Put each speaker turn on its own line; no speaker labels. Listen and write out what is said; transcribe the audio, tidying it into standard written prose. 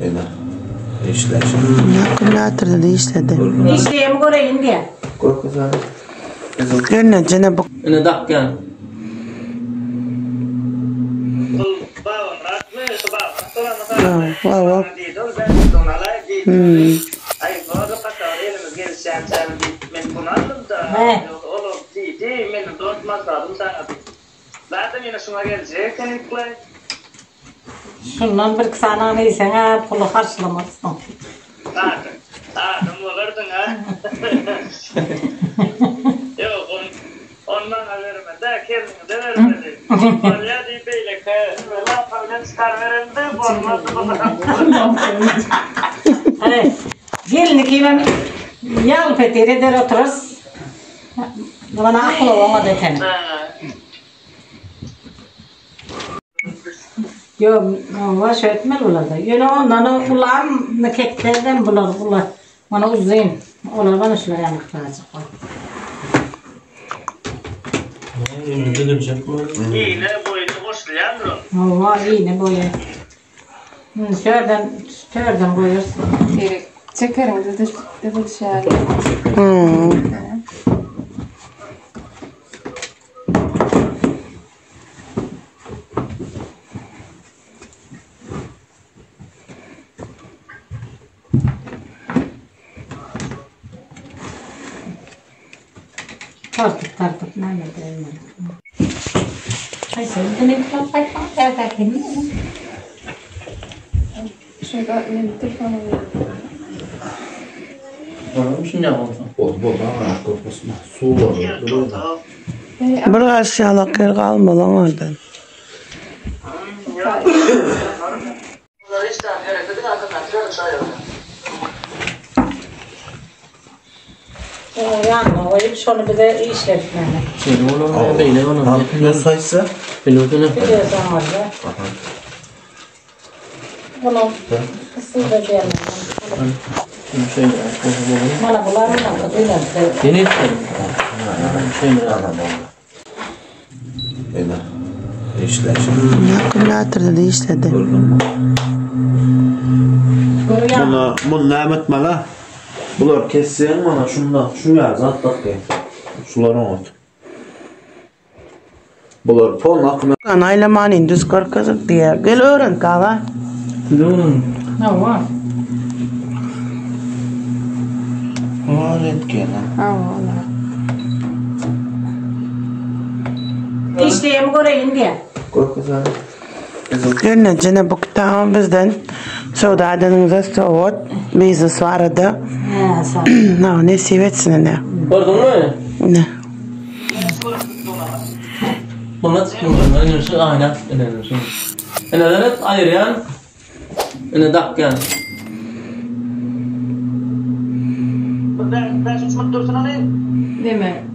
Ena. İşleşim.
Akümülatörde de işledi.
İşleyemi göreyim diye.
Koy kızlar.
Gönne cene bak.
Ene dak yani.
Wow.
Şundan bir kısana neysen ha pulu karşılamazsın.
Ondan verme de kendine de vermedi. Vallahi değil böyle ki la falan çıkar verildi formatı.
Hani gelini kimem yağ petere der oturuz. Bana aklı olma deten. Yo, vaş etmel ularda. Yine ondan ulan ne keklerden bular. Bana uzayım. Onlar bana şöyle yanıklayacak.
Önünde duracak mı?
İğne boyunu boşlayan mı?
Allah iğne boyu. Şuradan boyuyorsun.
Çekerim de bir şey.
Tartıp ne yapayım? Ay sen de ne yapayım?
Şurada ne telefonu
Bana bir şey ne oldu?
Bol ağır korkmasın. Su var.
Bir aşağılık yer kalmalı oradan.
Yani öyle bir şunu bir de işletmeli.
Şimdi onu beyle onu.
Ne sayısı?
Pilotunu.
Biliyorsun orada. Bunu kısım da diyelim.
Bir şey
Bana bular mı da duyuyor.
yeni istedim. Bir şey mi?
Ena. İşleşim.
Akümülatörde de işledi.
Bunu ne etmeli? Bular kesseyin bana şunu yaz atlat ki. Suları ot. Bular pol akımı.
Anaylamanın düz korkazık diye. Gel öğren kala.
Pilotun.
Ne var?
Rentgen.
İşleyemi göreyim diye.
Koy kızlar.
Gönne cene bak tamam bizden. Soğudadanınıza soğut. Bizi svardı.
Ha sağ ol.
Ne sevetsin ne?
Gördün mü?
Ne?
Buna çıkmıyor. Enerji aynen. Enerji. Enerji ayıran. Ene dak yani.
Ben şu dursun alayım.
Deme.